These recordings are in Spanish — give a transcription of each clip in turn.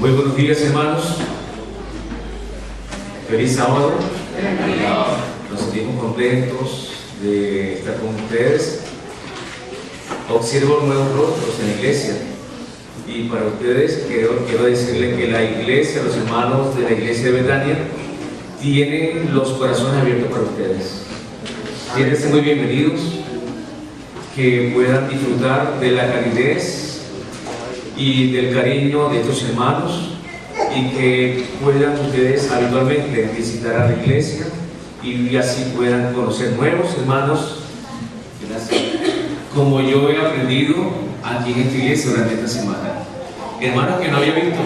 Muy buenos días, hermanos. Feliz sábado. Nos sentimos contentos de estar con ustedes. Observo nuevos rostros en la iglesia. Y para ustedes quiero decirles que la iglesia, los hermanos de la iglesia de Betania, tienen los corazones abiertos para ustedes. Siéntanse muy bienvenidos, que puedan disfrutar de la calidez y del cariño de estos hermanos, y que puedan ustedes habitualmente visitar a la iglesia y así puedan conocer nuevos hermanos, como yo he aprendido aquí en esta iglesia durante esta semana. Hermanos que no había visto,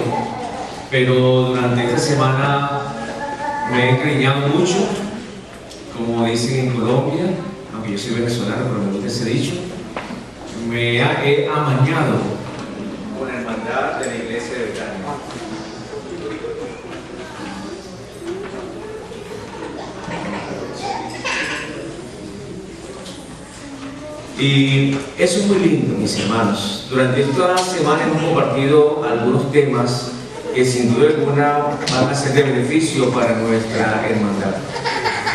pero durante esta semana me he encariñado mucho, como dicen en Colombia, aunque yo soy venezolano, pero me gusta ese dicho, me he amañado con la hermandad de la iglesia de Betania. Y eso es muy lindo, mis hermanos. Durante esta semana hemos compartido algunos temas que sin duda alguna van a ser de beneficio para nuestra hermandad.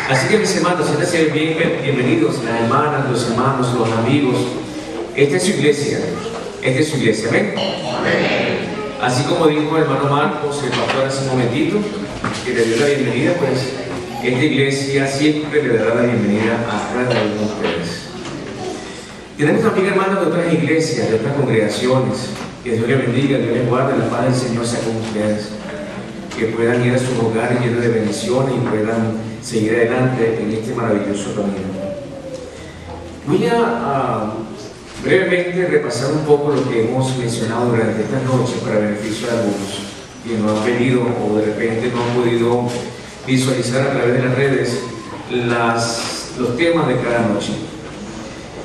Así que, mis hermanos, siéntanse bienvenidos, las hermanas, los hermanos, los amigos. Esta es su iglesia. Esta es su iglesia. ¿Ven? Amén. Así como dijo el hermano Marcos, el pastor, hace un momentito, que le dio la bienvenida, pues esta iglesia siempre le dará la bienvenida a cada uno de ustedes. Tenemos también hermanos de otras iglesias, de otras congregaciones. Que Dios les bendiga, Dios les guarde, la paz del Señor sea con ustedes. Que puedan ir a sus hogares llenos de bendiciones y puedan seguir adelante en este maravilloso camino. Voy a brevemente repasar un poco lo que hemos mencionado durante esta noche para beneficio de algunos que no han venido o de repente no han podido visualizar a través de las redes los temas de cada noche.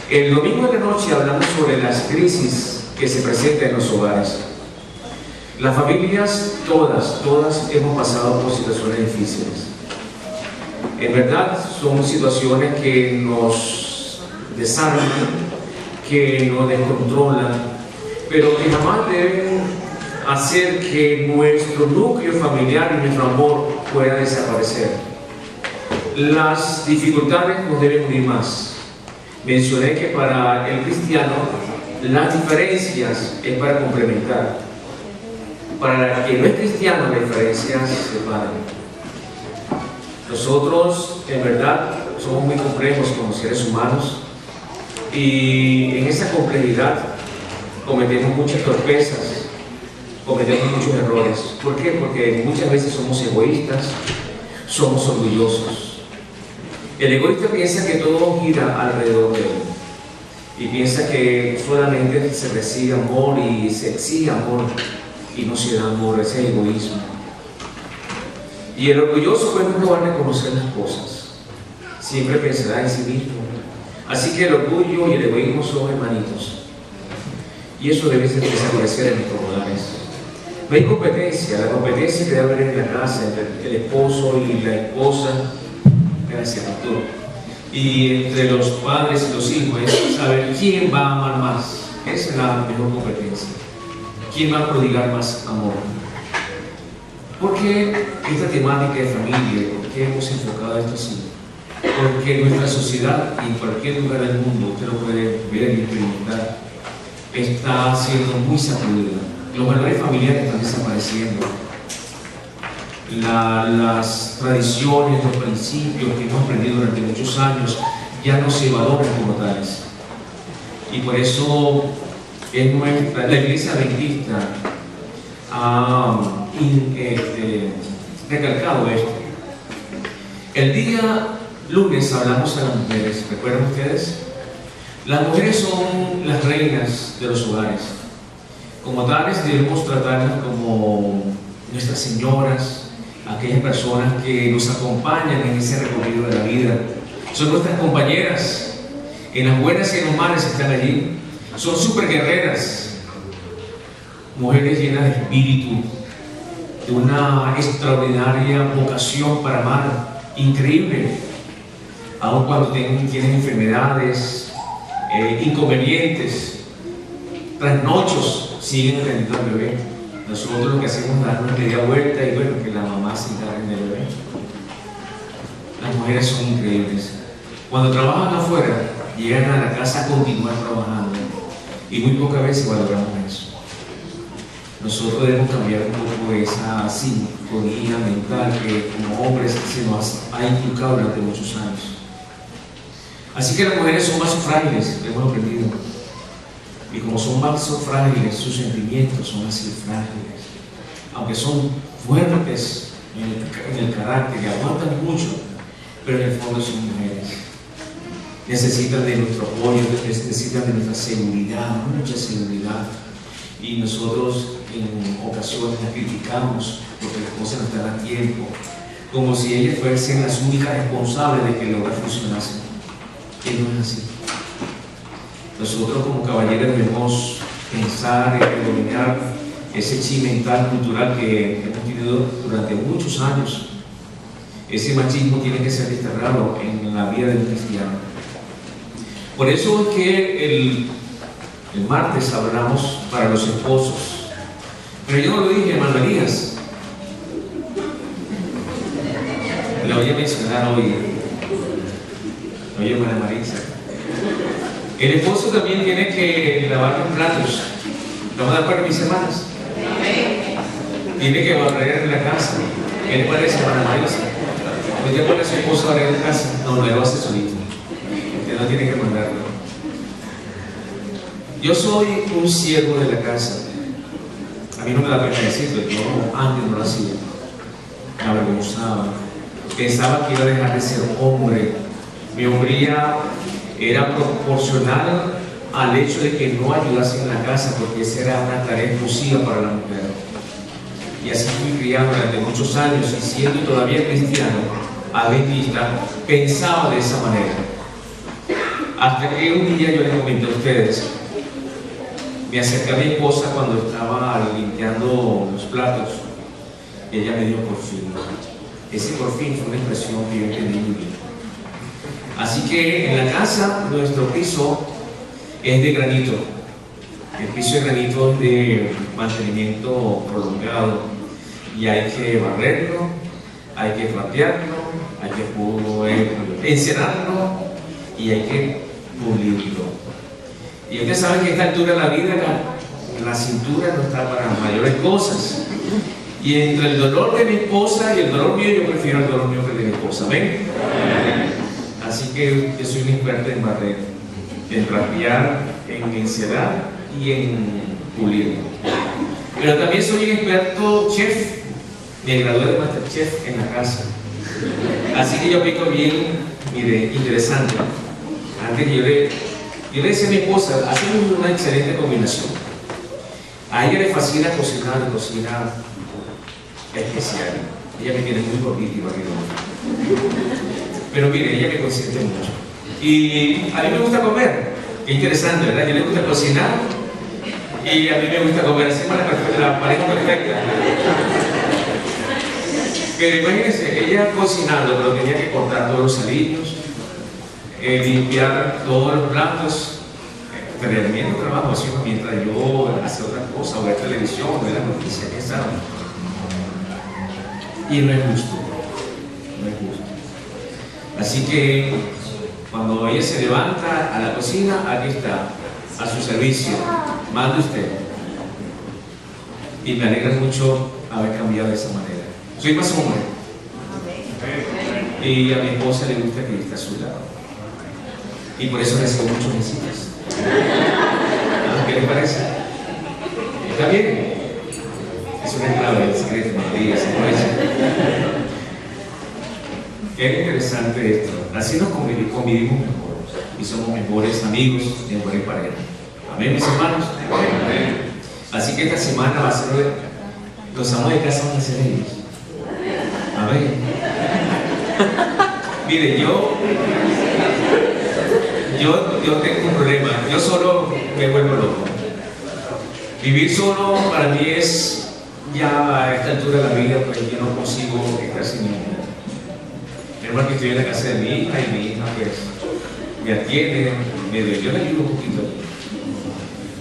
El domingo de la noche hablamos sobre las crisis que se presentan en los hogares. Las familias, todas hemos pasado por situaciones difíciles. En verdad, son situaciones que nos desarman, que nos descontrolan, pero que jamás deben hacer que nuestro núcleo familiar y nuestro amor pueda desaparecer. Las dificultades nos deben unir más. Mencioné que para el cristiano las diferencias es para complementar. Para el que no es cristiano, las diferencias se separan. Nosotros, en verdad, somos muy complejos como seres humanos, y en esa complejidad cometemos muchas torpezas, cometemos muchos errores. ¿Por qué? Porque muchas veces somos egoístas, somos orgullosos. El egoísta piensa que todo gira alrededor de él y piensa que solamente se recibe amor y se exige amor y no se da amor. Ese es egoísmo. Y el orgulloso pues no va a reconocer las cosas, siempre pensará en sí mismo. Así que el orgullo y el egoísmo son hermanitos, y eso debe desaparecer en nuestros hogares. No hay competencia, la competencia que debe haber en la casa entre el esposo y la esposa, gracias pastor, y entre los padres y los hijos, es saber quién va a amar más. Esa es la mejor competencia. ¿Quién va a prodigar más amor? ¿Por qué esta temática de familia? ¿Por qué hemos enfocado esto así? Porque nuestra sociedad, y en cualquier lugar del mundo, usted lo puede ver y experimentar, está siendo muy sacudida. Los valores familiares están desapareciendo. Las tradiciones, los principios que hemos aprendido durante muchos años ya no se valoran como tales. Y por eso la iglesia adventista ha recalcado esto. El día lunes hablamos a las mujeres, ¿recuerdan ustedes? Las mujeres son las reinas de los hogares. Como tales debemos tratarlas como nuestras señoras, aquellas personas que nos acompañan en ese recorrido de la vida. Son nuestras compañeras, en las buenas y en los males están allí. Son super guerreras, mujeres llenas de espíritu, de una extraordinaria vocación para amar, increíble, aun cuando tienen enfermedades, inconvenientes, trasnochos, siguen atendiendo al bebé. Nosotros lo que hacemos es darnos media vuelta y bueno, que la mamá se encargue del bebé. Las mujeres son increíbles. Cuando trabajan afuera, llegan a la casa a continuar trabajando y muy pocas veces valoramos eso. Nosotros debemos cambiar un poco esa sintonía mental que como hombres se nos ha inculcado durante muchos años. Así que las mujeres son más frágiles, lo hemos aprendido. Y como son más frágiles, sus sentimientos son así frágiles. Aunque son fuertes en el carácter y aguantan mucho, pero en el fondo son mujeres. Necesitan de nuestro apoyo, necesitan de nuestra seguridad, mucha seguridad. Y nosotros en ocasiones las criticamos porque las cosas no están a tiempo, como si ellas fuesen las únicas responsables de que el hogar funcionase. Y no es así. Nosotros como caballeros debemos pensar y predominar ese chi mental cultural que hemos tenido durante muchos años. Ese machismo tiene que ser desterrado en la vida del cristiano. Por eso es que el martes hablamos para los esposos. Pero yo no lo dije, hermano Elías. Lo voy a mencionar hoy. Oye, hermana Marisa. El esposo también tiene que lavar los platos. ¿Vamos a dar para mis hermanas? Tiene que barrer la casa. ¿Qué le parece, hermana Marisa? ¿Usted pone a su esposo a barrer la casa? No, lo hace solito. Usted no tiene que mandarlo. Yo soy un siervo de la casa. A mí no me da pena decirlo, yo antes no lo hacía. Me avergonzaba. Pensaba que iba a dejar de ser hombre. Mi hombría era proporcional al hecho de que no ayudase en la casa, porque esa era una tarea exclusiva para la mujer. Y así fui criado durante muchos años, y siendo todavía cristiano, adventista, pensaba de esa manera. Hasta que un día yo les comenté a ustedes, me acerqué a mi esposa cuando estaba limpiando los platos, y ella me dijo por fin. Ese por fin fue una expresión que yo entendí muy bien. Así que en la casa nuestro piso es de granito. El piso de granito es de mantenimiento prolongado y hay que barrerlo, hay que trapearlo, hay que encerarlo y hay que pulirlo. Y ustedes saben que a esta altura de la vida la cintura no está para mayores cosas. Y entre el dolor de mi esposa y el dolor mío, yo prefiero el dolor mío que el de mi esposa. ¿Ven? Así que yo soy un experto en barrer, en trapear, en encerar y en pulir. Pero también soy un experto chef. Me gradué de Masterchef en la casa. Así que yo pico bien, mire, interesante. Antes yo le decía a mi esposa, hacemos una excelente combinación. A ella le fascina cocinar, cocina especial. Ella me tiene muy gordita y barrigona. Pero mire, ella me consiente mucho. Y a mí me gusta comer. Qué interesante, ¿verdad? Yo le gusta cocinar y a mí me gusta comer. Así es la pareja perfecta. Pero imagínense, ella cocinando, pero tenía que cortar todos los aliños, limpiar todos los platos, tremendo trabajo haciendo mientras yo hacía otra cosa, o ver televisión, o ver las noticias que estaban. Y no es justo, no es justo. Así que cuando ella se levanta a la cocina, aquí está, a su servicio, mande usted. Y me alegra mucho haber cambiado de esa manera. Soy más hombre. Y a mi esposa le gusta que esté a su lado. Y por eso recibo muchos visitas. ¿Qué le parece? ¿Está bien? Es una clave del secreto, María, se aprovecha. Qué interesante esto. Así nos convivimos mejor. Y somos mejores amigos, mejores parejas. Amén, mis hermanos. Amén. Así que esta semana va a ser los amos de casa van a ser ellos. Amén. Mire, yo tengo un problema. Yo solo me vuelvo loco. Vivir solo para mí es, ya a esta altura de la vida, pues yo no consigo estar sin mi mujer. Hermano, que estoy en la casa de mi hija y mi hija pues me atiende, yo le ayudo un poquito.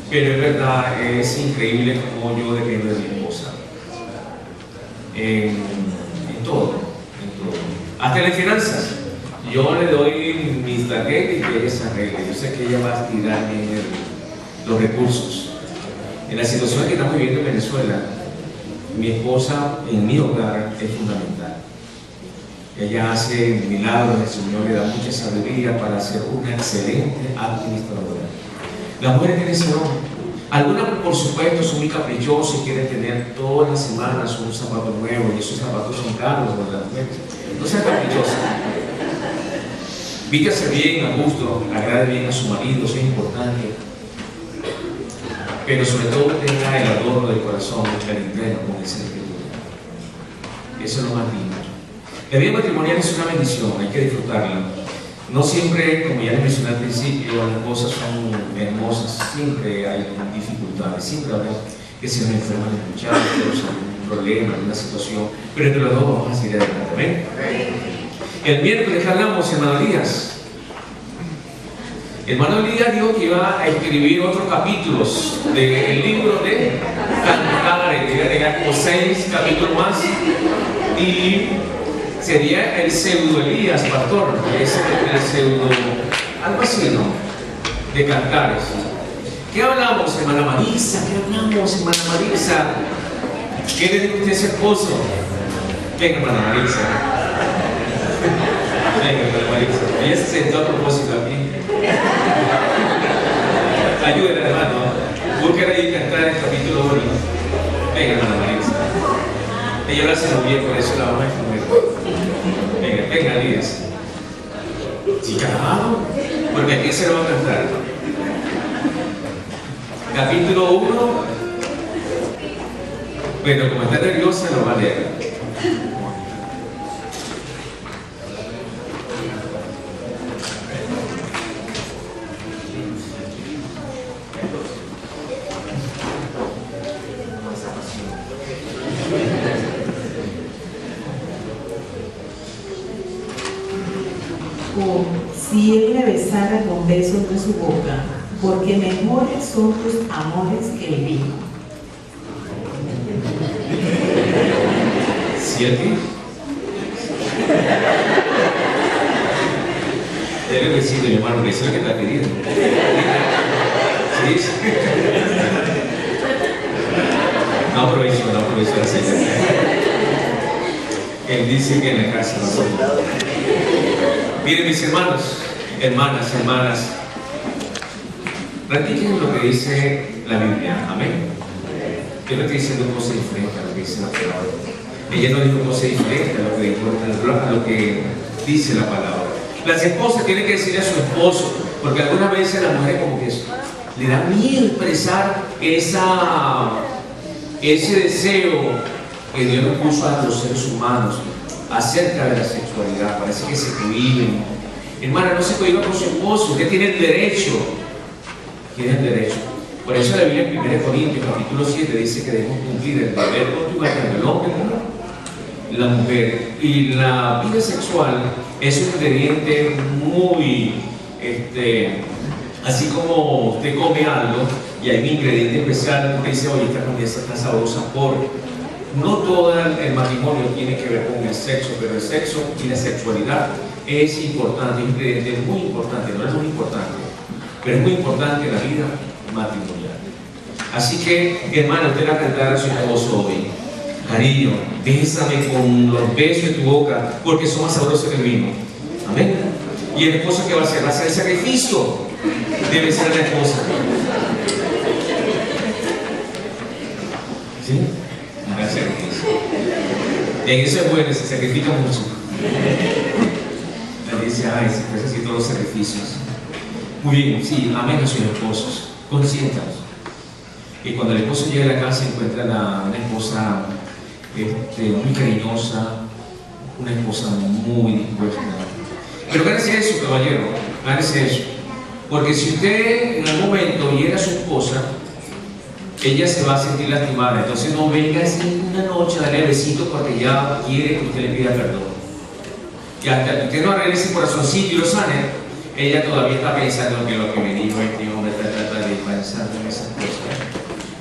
Pero es verdad, es increíble como yo dependo de mi esposa. en todo, hasta en las finanzas. Yo le doy mis tarjetas y que ella se arregle. Yo sé que ella va a tirarme los recursos. En la situación que estamos viviendo en Venezuela, mi esposa en mi hogar es fundamental. Ella hace milagros, el Señor le da mucha sabiduría para ser una excelente administradora. Las mujeres tienen ese don. Algunas, por supuesto, son muy caprichosas y quieren tener todas las semanas un zapato nuevo y esos zapatos son caros para las mujeres. No sean caprichosas. Vístase bien, a gusto, agrade bien a su marido, eso es importante. Pero sobre todo tenga el adorno del corazón, el entreno, como dice la Escritura. Eso es lo más lindo. La vida matrimonial es una bendición, hay que disfrutarla. No siempre, como ya les mencioné al principio, las cosas son hermosas, siempre hay dificultades, siempre habrá que se nos enferman los muchachos, algún problema, alguna situación, pero entre los dos vamos a seguir adelante. ¿Amén? El miércoles hablamos, hermano Elías. Hermano Elías dijo que iba a escribir otros capítulos del libro de Cantares, que iba a llegar como 6 capítulos más, y sería el pseudo Elías, pastor, es el pseudo, algo así, ¿no? De Cantares. ¿Qué hablamos, hermana Marisa? ¿Qué hablamos, hermana Marisa? ¿Qué le dijo usted a su esposo? Venga, hermana Marisa. Venga, hermana Marisa. Ella se sentó a propósito aquí. Ayúdenle, hermano. Busquen ahí Cantares, capítulo 1. Venga, hermana Marisa. Ella lo hace muy bien, por eso la vamos a exponer. Venga, Elías. Sí, carajo. Porque aquí se lo va a cantar. Capítulo 1. Bueno, como está nerviosa, lo va a leer. Si él me besara con besos de su boca, porque mejores son tus amores que el vino. ¿Sí aquí? Debe decir, mi hermano, que es lo que está pidiendo. ¿Sí? No aprovecho la señal. Él dice que en la casa no soy. Miren, mis hermanos, hermanas, practiquen lo que dice la Biblia. Amén. Yo no estoy diciendo cosas diferentes a lo que dice la palabra. Ella no dijo cosas diferentes a lo que dice la palabra. Las esposas tienen que decirle a su esposo, porque algunas veces a la mujer como que le da miedo expresar ese deseo que Dios nos puso a los seres humanos acerca de la sexualidad. Parece que se cohíben. Hermana, no se cohíba con su esposo, usted tiene el derecho. Tiene el derecho. Por eso la Biblia en 1 Corintios capítulo 7 dice que debemos cumplir el deber conyugal entre el hombre y la mujer. Y la vida sexual es un ingrediente muy, así como usted come algo y hay un ingrediente especial, usted dice, oye, esta comida está sabrosa, porque no todo el matrimonio tiene que ver con el sexo, pero el sexo y la sexualidad es importante, es un ingrediente muy importante, no es muy importante, pero es muy importante en la vida matrimonial. Así que, hermano, usted va a cantar a su esposo hoy. Cariño, bésame con los besos de tu boca, porque son más sabrosos que el vino. Amén. ¿Y el esposo qué va a hacer? Va a hacer el sacrificio. Debe ser la esposa. ¿Sí? Haga sacrificio. En eso es bueno, se sacrifica mucho. La dice, ay, se necesitan los sacrificios. Muy bien, sí, amen a sus esposos, consiéntalos. Y cuando el esposo llega a la casa encuentra una esposa muy cariñosa, una esposa muy dispuesta. Pero gánese eso, caballero, gánese eso. Porque si usted en algún momento hiera a su esposa, ella se va a sentir lastimada. Entonces no venga así una noche a darle besitos porque ya quiere que usted le pida perdón. Y hasta que usted no arregle ese corazoncito y lo sane, ella todavía está pensando que lo que me dijo este hombre, trata de pensar en esas cosas.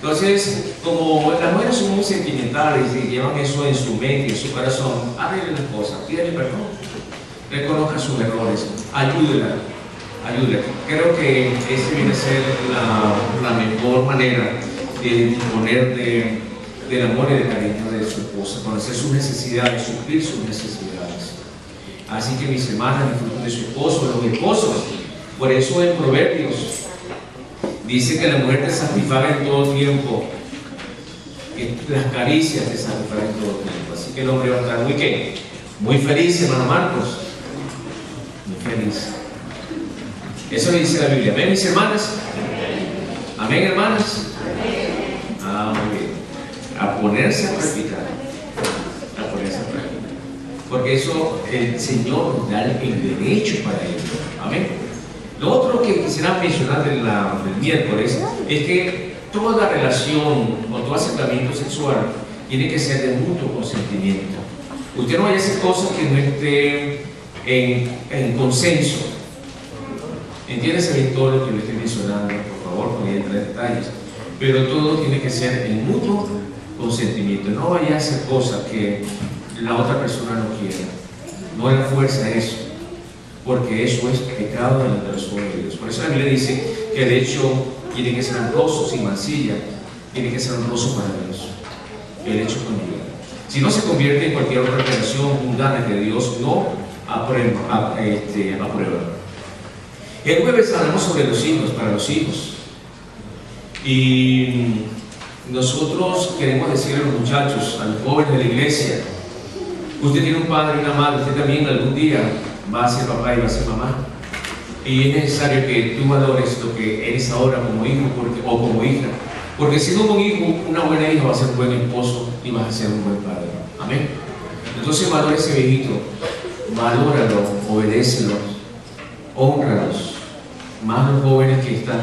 Entonces, como las mujeres son muy sentimentales y llevan eso en su mente y en su corazón, arreglen las cosas, pídele perdón, reconozca sus errores, ayúdela. Creo que esa viene a ser la mejor manera de disponer del amor y del cariño de su esposa, conocer sus necesidades, suplir sus necesidades. Así que mis hermanas, disfruten de su esposo, los esposos. Por eso en Proverbios dice que la mujer te satisfaga en todo tiempo, que las caricias te satisfagan en todo tiempo. Así que el hombre va a estar muy feliz, hermano Marcos, muy feliz. Eso le dice la Biblia. ¿Amén, mis hermanas? ¿Amén, hermanas? Muy bien. A ponerse a practicar. Porque eso el Señor nos da el derecho para ello. Amén. Lo otro que quisiera mencionar del miércoles es que toda relación o todo acercamiento sexual tiene que ser de mutuo consentimiento. Usted no vaya a hacer cosas que no estén en consenso. Entiéndese bien todo lo que le estoy mencionando, por favor, no voy a entrar en detalles. Pero todo tiene que ser en mutuo consentimiento. No vaya a hacer cosas que la otra persona no quiera. No le fuerza eso, porque eso es pecado delante de los ojos de Dios. Por eso la Biblia dice que el hecho tiene que ser honroso, sin mancilla, tiene que ser honroso para Dios. El hecho conyugal. Si no se convierte en cualquier otra relación mundana que Dios no aprueba. El jueves hablamos sobre los hijos, para los hijos. Y nosotros queremos decirle a los muchachos, a los jóvenes de la iglesia, usted tiene un padre y una madre, usted también algún día va a ser papá y va a ser mamá. Y es necesario que tú valores lo que eres ahora como hijo o como hija. Porque si no, un hijo, una buena hija va a ser un buen esposo y vas a ser un buen padre. Amén. Entonces valora ese viejito, valóralo, obedécelo, hónralos. Más los jóvenes que están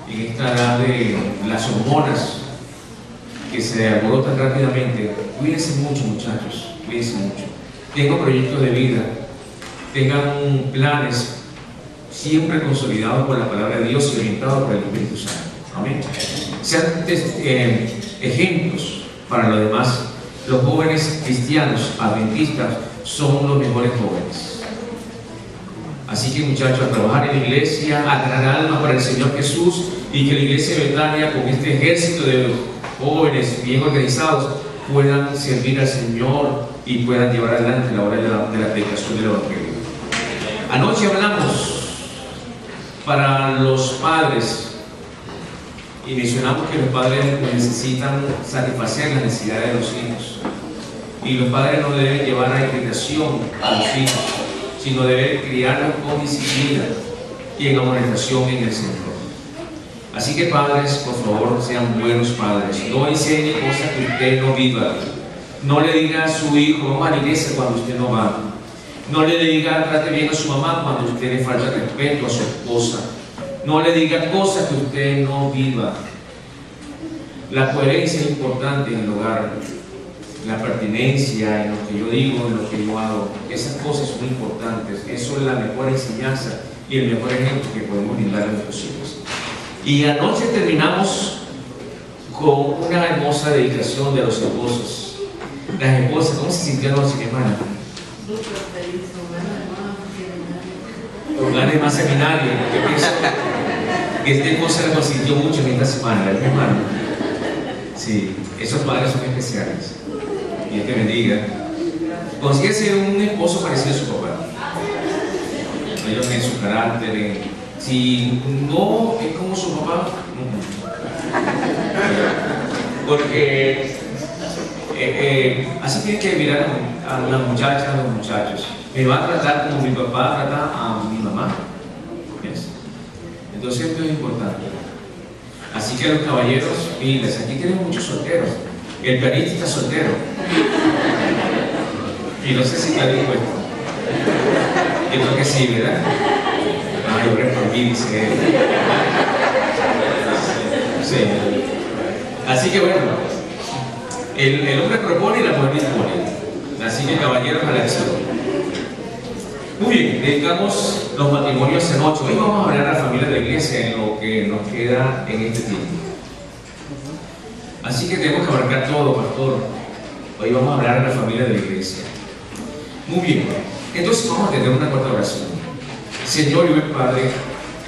en esta edad de las hormonas que se alborotan rápidamente. Cuídense mucho, muchachos, cuídense mucho. Tengan proyectos de vida, tengan planes siempre consolidados por la palabra de Dios y orientados por el Espíritu Santo. Amén. Sean ejemplos para los demás. Los jóvenes cristianos adventistas son los mejores jóvenes. Así que, muchachos, a trabajar en la iglesia, a ganar almas para el Señor Jesús, y que la iglesia de Betania, con este ejército de jóvenes bien organizados, puedan servir al Señor y puedan llevar adelante la obra de la predicación del Evangelio. Anoche hablamos para los padres y mencionamos que los padres necesitan satisfacer las necesidades de los hijos, y los padres no deben llevar a irritación a los hijos, sino deben criarlos con disciplina y en amonestación en el Señor. Así que, padres, por favor, sean buenos padres. No enseñe cosas que usted no viva. No le diga a su hijo, vamos a la iglesia cuando usted no va. No le diga, trate bien a su mamá cuando usted le falta respeto a su esposa. No le diga cosas que usted no viva. La coherencia es importante en el hogar. La pertinencia en lo que yo digo, en lo que yo hago, esas cosas son importantes. Eso es la mejor enseñanza y el mejor ejemplo que podemos brindar a nuestros hijos. Y anoche terminamos con una hermosa dedicación de los esposos. Las esposas, ¿cómo se sintieron anoche, mi hermana? Con ganas de más seminario, porque pienso que esta esposa la consintió mucho en esta semana, ¿verdad, mi hermano? Sí, esos padres son especiales. Dios te bendiga. Consigue ser un esposo parecido a su papá. Ellos en su carácter, si no es como su papá, porque así tiene que mirar a las muchachas, a los muchachos. Me va a tratar como mi papá trata a mi mamá. ¿Ves? Entonces esto es importante. Así que los caballeros, pilas, aquí tenemos muchos solteros. El pianista está soltero. Y no sé si está dispuesto. Yo creo que sí, ¿verdad? Ay, hombre, por mí, dice él. Sí. Así que bueno, el hombre propone y la mujer dispone. Así que, caballeros, a la acción. Muy bien, dedicamos los matrimonios en 8. Hoy vamos a hablar a la familia de la iglesia en lo que nos queda en este tiempo. Así que tenemos que abarcar todo, pastor. Hoy vamos a hablar de la familia de la iglesia. Muy bien, entonces vamos a tener una corta oración. Señor y buen Padre,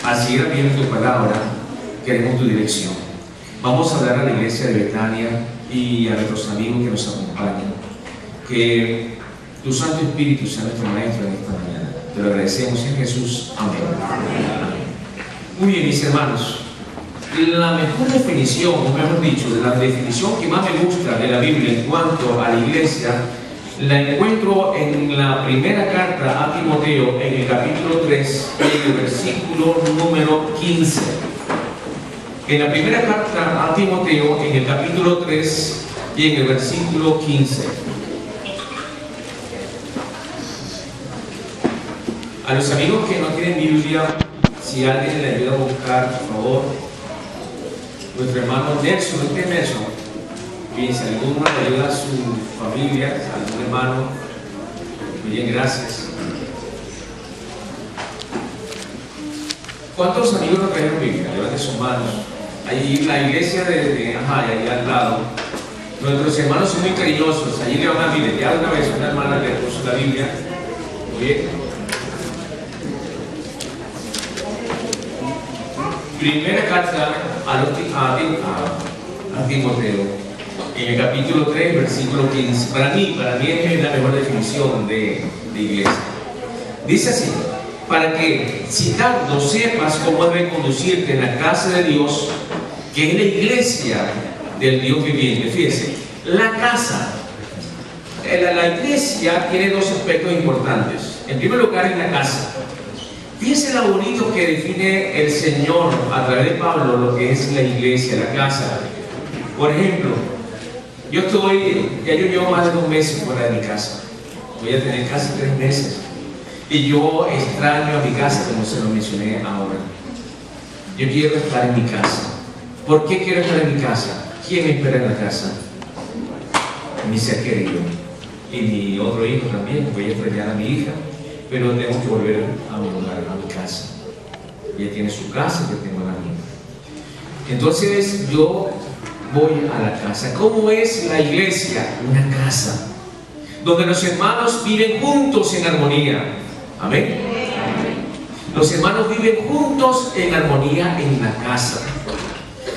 al seguir viendo tu palabra, queremos tu dirección. Vamos a hablar a la iglesia de Betania y a nuestros amigos que nos acompañan. Que tu Santo Espíritu sea nuestro maestro en esta mañana. Te lo agradecemos en Jesús. Amén. Amén. Muy bien, mis hermanos. La mejor definición, o mejor dicho, la definición que más me gusta de la Biblia en cuanto a la iglesia, la encuentro en la primera carta a Timoteo, en el capítulo 3, en el versículo número 15. En la primera carta a Timoteo, en el capítulo 3 y en el versículo 15. A los amigos que no tienen Biblia, si alguien le ayuda a buscar, por favor. Nuestro hermano Nelson, ¿no es Nelson? Bien, si alguno le ayuda a su familia, a algún hermano, muy bien, gracias. ¿Cuántos amigos no trajeron Biblia? Levanten sus manos. Allí la iglesia de ahí al lado. Nuestros hermanos son muy cariñosos. Allí le van a Biblia. Ya una vez una hermana le puso la Biblia. Muy bien. Primera carta a Timoteo, en el capítulo 3, versículo 15. Para mí es la mejor definición de iglesia. Dice así: para que, citando, sepas cómo debe conducirte en la casa de Dios, que es la iglesia del Dios viviente. Fíjense, la casa, la iglesia tiene dos aspectos importantes. En primer lugar, es la casa. Fíjense lo bonito que define el Señor a través de Pablo lo que es la iglesia, la casa. Por ejemplo, ya yo llevo más de 2 meses fuera de mi casa. Voy a tener casi 3 meses. Y yo extraño a mi casa, como se lo mencioné ahora. Yo quiero estar en mi casa. ¿Por qué quiero estar en mi casa? ¿Quién me espera en la casa? Mi ser querido. Y mi otro hijo también. Voy a extrañar a mi hija. Pero tengo que volver a mi lugar, a mi casa. Ella tiene su casa, yo tengo la mía. Entonces yo voy a la casa. ¿Cómo es la iglesia? Una casa donde los hermanos viven juntos en armonía. Amén. Los hermanos viven juntos en armonía en la casa.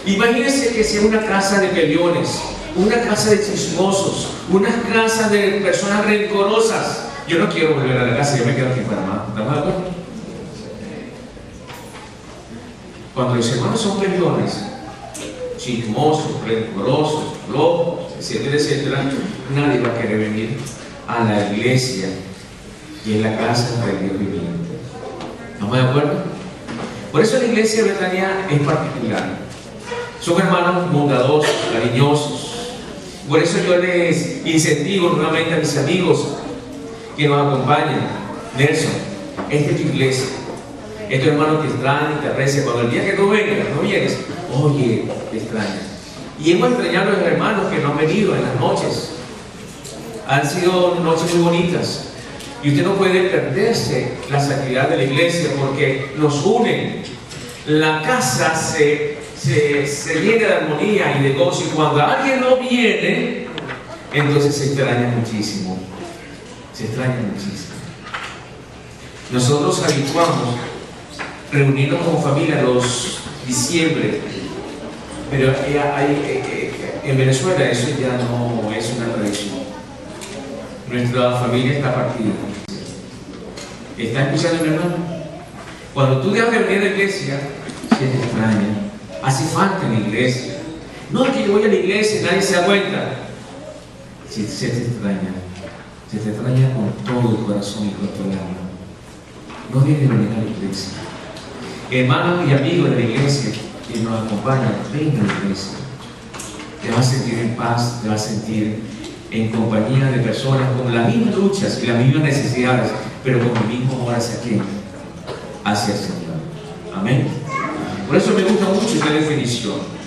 Imagínense que sea una casa de peleones, una casa de chismosos, una casa de personas rencorosas. Yo no quiero volver a la casa, yo me quedo aquí para más. ¿Estamos de acuerdo? Cuando los hermanos son peleones, chismosos, rencorosos, locos, etcétera, etcétera, nadie va a querer venir a la iglesia y en la casa del Dios viviente. ¿Estamos de acuerdo? Por eso la iglesia de Betania es particular. Son hermanos bondadosos, cariñosos. Por eso yo les incentivo nuevamente a mis amigos que nos acompañan. Nelson, esta es tu iglesia. Estos hermanos te extrañan y te aprecian. Cuando el día que tú vengas, no vienes, oye, te extrañan. Y hemos extrañado a los hermanos que no han venido en las noches. Han sido noches muy bonitas. Y usted no puede perderse las actividades de la iglesia porque nos unen. La casa se llena de armonía y de gozo. Y cuando alguien no viene, entonces se extraña muchísimo. Se extraña muchísimo. Nosotros habituamos reunirnos como familia los diciembre, pero en Venezuela eso ya no es una tradición. Nuestra familia está partida. ¿Está escuchando, mi hermano? Cuando tú dejas de venir a la iglesia, se te extraña. Hace falta en la iglesia. No es que yo voy a la iglesia y nadie se da cuenta. Se te extraña. Se te extraña con todo el corazón y con todo el alma. No debes venir a la iglesia. Hermanos y amigos de la iglesia que nos acompañan, ven a la iglesia. Te vas a sentir en paz, te vas a sentir en compañía de personas con las mismas luchas y las mismas necesidades, pero con el mismo amor hacia quién, hacia el Señor. Amén. Por eso me gusta mucho esta definición.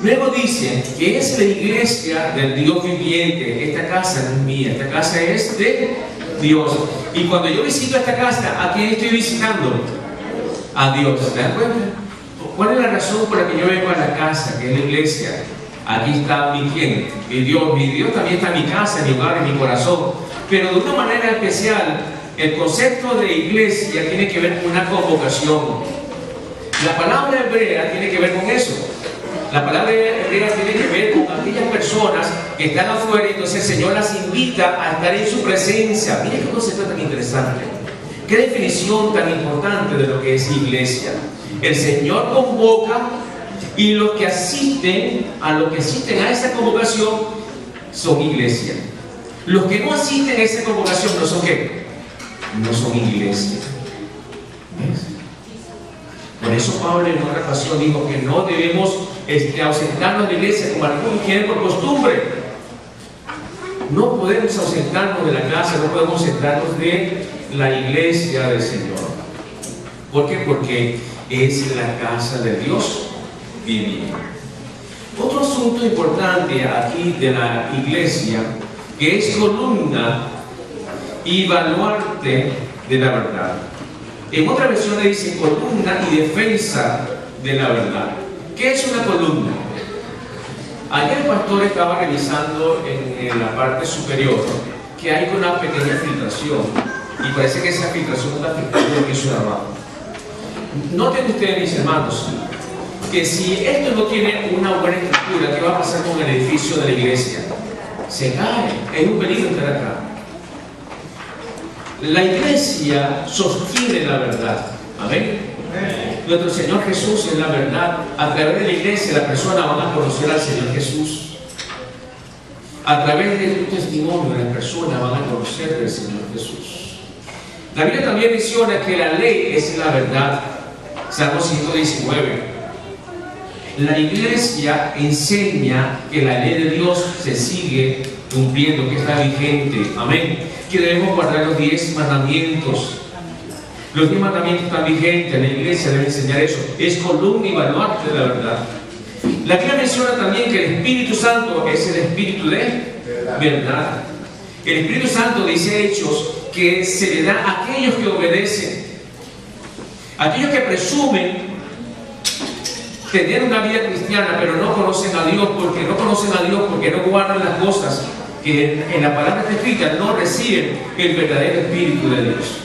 Luego dice que es la iglesia del Dios viviente. Esta casa no es mía, esta casa es de Dios. Y cuando yo visito esta casa, ¿a quién estoy visitando? A Dios. ¿Te das cuenta? ¿Cuál es la razón por la que yo vengo a la casa, que es la iglesia? aquí está mi quién, mi Dios también está en mi casa, en mi hogar, en mi corazón. Pero de una manera especial, el concepto de iglesia tiene que ver con una convocación. La palabra hebrea tiene que ver con eso. La palabra hebrea tiene que ver con aquellas personas que están afuera y entonces el Señor las invita a estar en su presencia. Miren qué concepto tan interesante. Qué definición tan importante de lo que es iglesia. El Señor convoca y los que asisten a esa convocación son iglesia. Los que no asisten a esa convocación no son ¿qué? No son iglesia. ¿Ves? Por eso Pablo en otra ocasión dijo que no debemos ausentarnos de la iglesia como algunos quieren por costumbre. No podemos ausentarnos de la casa, no podemos ausentarnos de la iglesia del Señor. ¿Por qué? Porque es la casa de Dios viviente. Otro asunto importante aquí de la iglesia, que es columna y baluarte de la verdad. En otra versión le dice columna y defensa de la verdad. ¿Qué es una columna? Ayer el pastor estaba revisando en la parte superior que hay una pequeña filtración y parece que esa filtración está afectando el piso de abajo. Noten ustedes, mis hermanos, que si esto no tiene una buena estructura, ¿qué va a pasar con el edificio de la iglesia? Se cae, es un peligro estar acá. La iglesia sostiene la verdad. Amén. Nuestro Señor Jesús es la verdad. A través de la iglesia, la persona van a conocer al Señor Jesús. A través de tu testimonio, las personas van a conocer al Señor Jesús. La Biblia también menciona que la ley es la verdad. Salmo 119. La iglesia enseña que la ley de Dios se sigue cumpliendo, que está vigente. Amén. Que debemos guardar los 10 mandamientos. Los 10 mandamientos están vigentes. La iglesia debe enseñar eso. Es columna y baluarte de la verdad. La Biblia menciona también que el Espíritu Santo es el Espíritu de verdad. El Espíritu Santo, dice Hechos, que se le da a aquellos que obedecen. Aquellos que presumen tener una vida cristiana, pero no conocen a Dios, porque no guardan las cosas que en la palabra escrita, no reciben el verdadero Espíritu de Dios.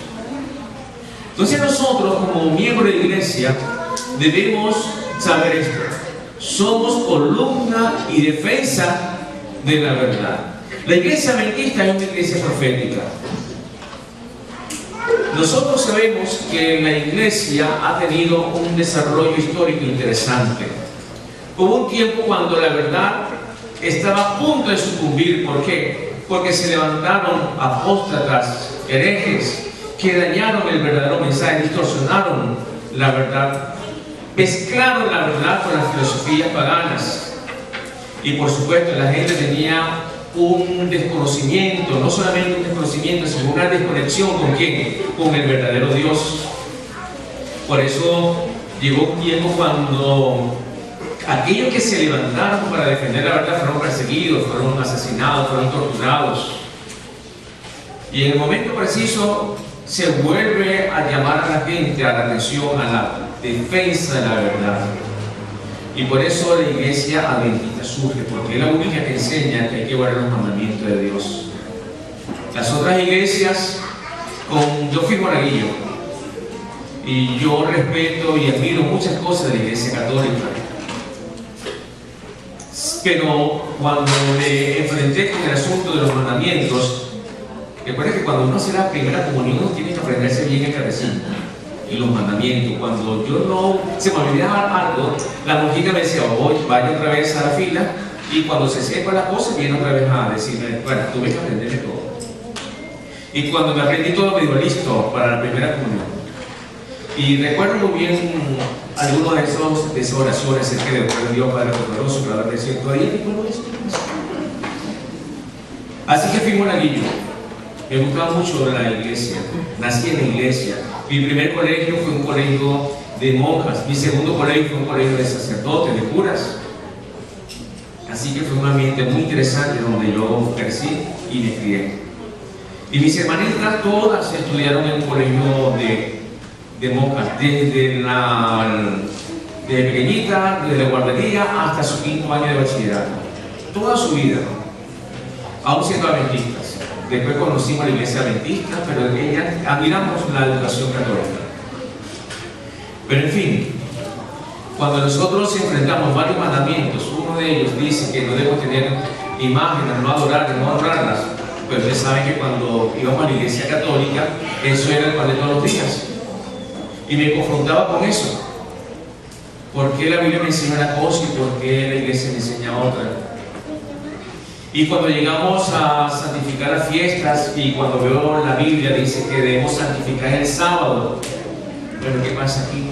Entonces nosotros, como miembros de la iglesia, debemos saber esto. Somos columna y defensa de la verdad. La iglesia adventista es una iglesia profética. Nosotros sabemos que la iglesia ha tenido un desarrollo histórico interesante. Hubo un tiempo cuando la verdad estaba a punto de sucumbir. ¿Por qué? Porque se levantaron apóstatas, herejes, que dañaron el verdadero mensaje, distorsionaron la verdad, mezclaron la verdad con las filosofías paganas. Y por supuesto la gente tenía un desconocimiento, no solamente un desconocimiento, sino una desconexión ¿con quién? Con el verdadero Dios. Por eso llegó un tiempo cuando aquellos que se levantaron para defender la verdad fueron perseguidos, fueron asesinados, fueron torturados. Y en el momento preciso se vuelve a llamar a la gente a la atención, a la defensa de la verdad. Y por eso la iglesia adventista surge, porque es la única que enseña que hay que guardar los mandamientos de Dios. Las otras iglesias, yo fui monaguillo y yo respeto y admiro muchas cosas de la iglesia católica, pero cuando me enfrenté con el asunto de los mandamientos, recuerda que cuando uno hace la primera comunión uno tiene que aprenderse bien el catecismo y los mandamientos. Cuando yo no se me olvidaba algo, la monjita me decía, vaya otra vez a la fila, y cuando se sepa la cosa viene otra vez a decirme, bueno, tuve que aprenderme todo. Y cuando me aprendí todo me digo, listo para la primera comunión. Y recuerdo muy bien algunos de esas oraciones que de Dios Padre Poderoso, para decir, todavía recuerdo esto. Así que fui monaguillo. Me gustaba mucho la iglesia, nací en la iglesia. Mi primer colegio fue un colegio de monjas, mi segundo colegio fue un colegio de sacerdotes, de curas. Así que fue un ambiente muy interesante donde yo crecí y me crié. Y mis hermanitas todas estudiaron en un colegio de monjas, desde desde pequeñita, desde la guardería hasta su 5º año de bachillerato. Toda su vida, aún siendo adventistas. Después conocimos la iglesia adventista, pero admiramos la educación católica. Pero en fin, cuando nosotros enfrentamos varios mandamientos, uno de ellos dice que no debemos tener imágenes, no adorarlas. Pero ustedes saben que cuando íbamos a la iglesia católica, eso era el pan de todos los días. Y me confrontaba con eso. ¿Por qué la Biblia me enseña una cosa y por qué la iglesia me enseña otra? Y cuando llegamos a santificar las fiestas, y cuando veo la Biblia dice que debemos santificar el sábado, pero ¿qué pasa aquí?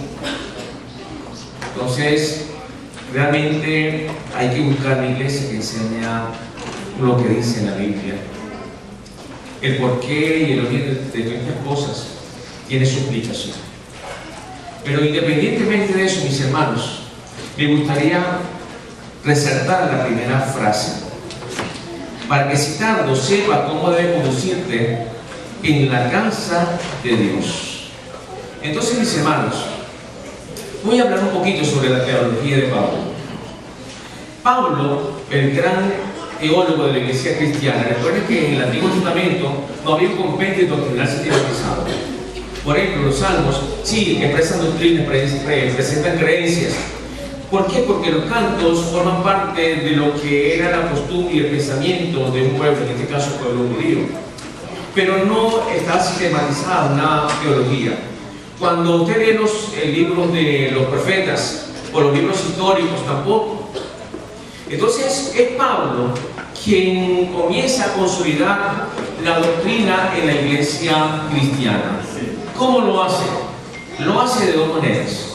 Entonces, realmente hay que buscar la iglesia que enseña lo que dice la Biblia. El porqué y el origen de estas cosas tiene su explicación. Pero independientemente de eso, mis hermanos, me gustaría resaltar la primera frase para que citando sepa cómo debe conducirte en la casa de Dios. Entonces, mis hermanos, voy a hablar un poquito sobre la teología de Pablo. Pablo, el gran teólogo de la iglesia cristiana, recuerden que en el Antiguo Testamento no había un compendio doctrinal sistematizado. Por ejemplo, los salmos sí expresan doctrinas, presentan creencias. ¿Por qué? Porque los cantos forman parte de lo que era la costumbre y el pensamiento de un pueblo, en este caso el pueblo judío. Pero no está sistematizada una teología. Cuando usted lee los libros de los profetas o los libros históricos, tampoco. Entonces es Pablo quien comienza a consolidar la doctrina en la iglesia cristiana. ¿Cómo lo hace? Lo hace de dos maneras.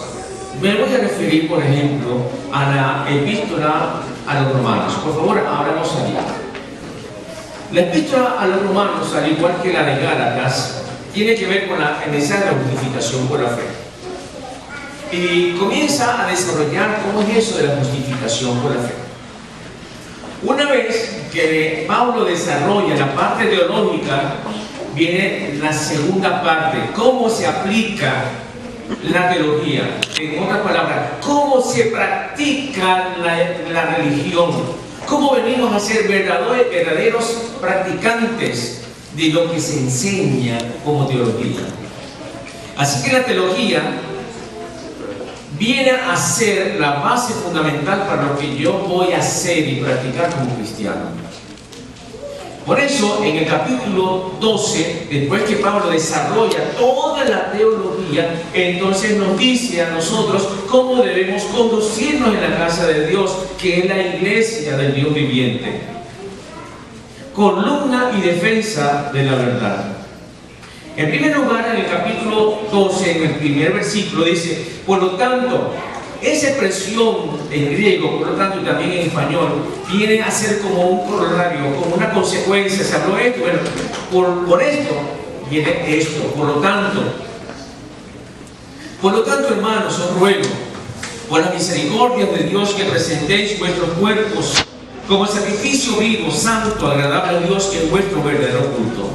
Me voy a referir, por ejemplo, a la epístola a los romanos. Por favor, abramos allí. La epístola a los romanos, al igual que la de Gálatas, tiene que ver con el mensaje de la justificación por la fe. Y comienza a desarrollar cómo es eso de la justificación por la fe. Una vez que Pablo desarrolla la parte teológica, viene la segunda parte, cómo se aplica la teología. En otras palabras, cómo se practica la religión, cómo venimos a ser verdaderos practicantes de lo que se enseña como teología. Así que la teología viene a ser la base fundamental para lo que yo voy a hacer y practicar como cristiano. Por eso, en el capítulo 12, después que Pablo desarrolla toda la teología, entonces nos dice a nosotros cómo debemos conducirnos en la casa de Dios, que es la iglesia del Dios viviente. Columna y defensa de la verdad. En primer lugar, en el capítulo 12, en el primer versículo, dice: por lo tanto, esa expresión en griego, por lo tanto, y también en español, viene a ser como un corolario, como una consecuencia. Se habló esto, bueno, por esto viene esto. Por lo tanto, hermanos, os ruego, por la misericordia de Dios, que presentéis vuestros cuerpos como sacrificio vivo, santo, agradable a Dios, que es vuestro verdadero culto.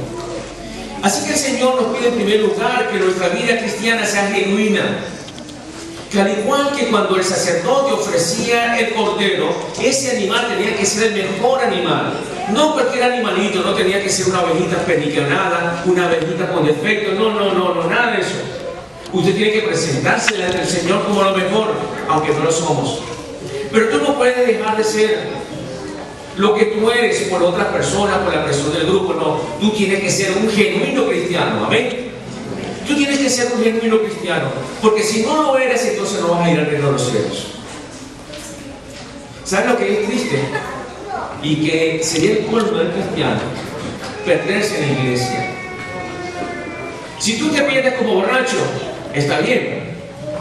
Así que el Señor nos pide en primer lugar que nuestra vida cristiana sea genuina. Que al igual que cuando el sacerdote ofrecía el cordero, ese animal tenía que ser el mejor animal. No cualquier animalito, no tenía que ser una ovejita peniqueonada, una ovejita con defecto, no, nada de eso. Usted tiene que presentarse delante del Señor como lo mejor, aunque no lo somos. Pero tú no puedes dejar de ser lo que tú eres por otras personas, por la presión del grupo. No, tú tienes que ser un genuino cristiano, amén. Tú tienes que ser un genuino cristiano, porque si no lo eres, entonces no vas a ir al reino de los cielos. ¿Sabes lo que es triste? Y que sería el colmo del cristiano, perderse en la iglesia. Si tú te pierdes como borracho, está bien,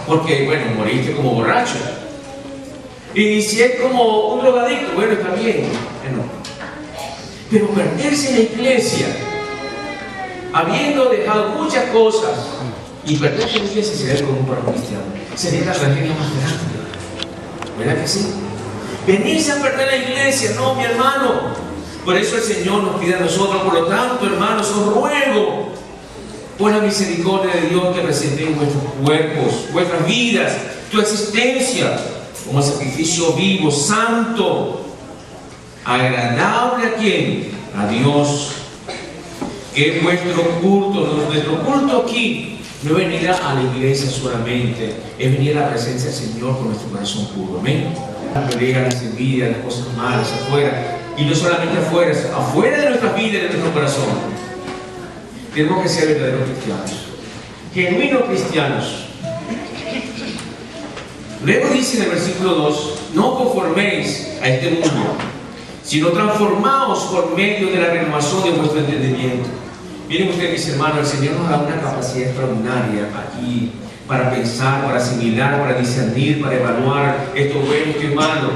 porque, bueno, moriste como borracho. Y si es como un drogadicto, bueno, está bien. Bueno, pero perderse en la iglesia, habiendo dejado muchas cosas, y perderse en la iglesia sería como un para un cristiano. Sería la tragedia más grande. ¿Verdad que sí? Venirse a perder la iglesia, no, mi hermano. Por eso el Señor nos pide a nosotros: por lo tanto, hermanos, os ruego, por la misericordia de Dios, que presentéis vuestros cuerpos, vuestras vidas, tu existencia como sacrificio vivo, santo, agradable ¿a quién? A Dios. Que es nuestro culto aquí no es venir a la iglesia solamente, es venir a la presencia del Señor con nuestro corazón puro. Amén. Las peleas, las envidias, las cosas malas afuera, y no solamente afuera, afuera de nuestras vidas, de nuestro corazón. Tenemos que ser verdaderos cristianos, genuinos cristianos. Luego dice en el versículo 2: no conforméis a este mundo, sino transformaos por medio de la renovación de vuestro entendimiento. Miren ustedes, mis hermanos, el Señor nos da una capacidad extraordinaria aquí para pensar, para asimilar, para discernir, para evaluar esto bueno, esto malo.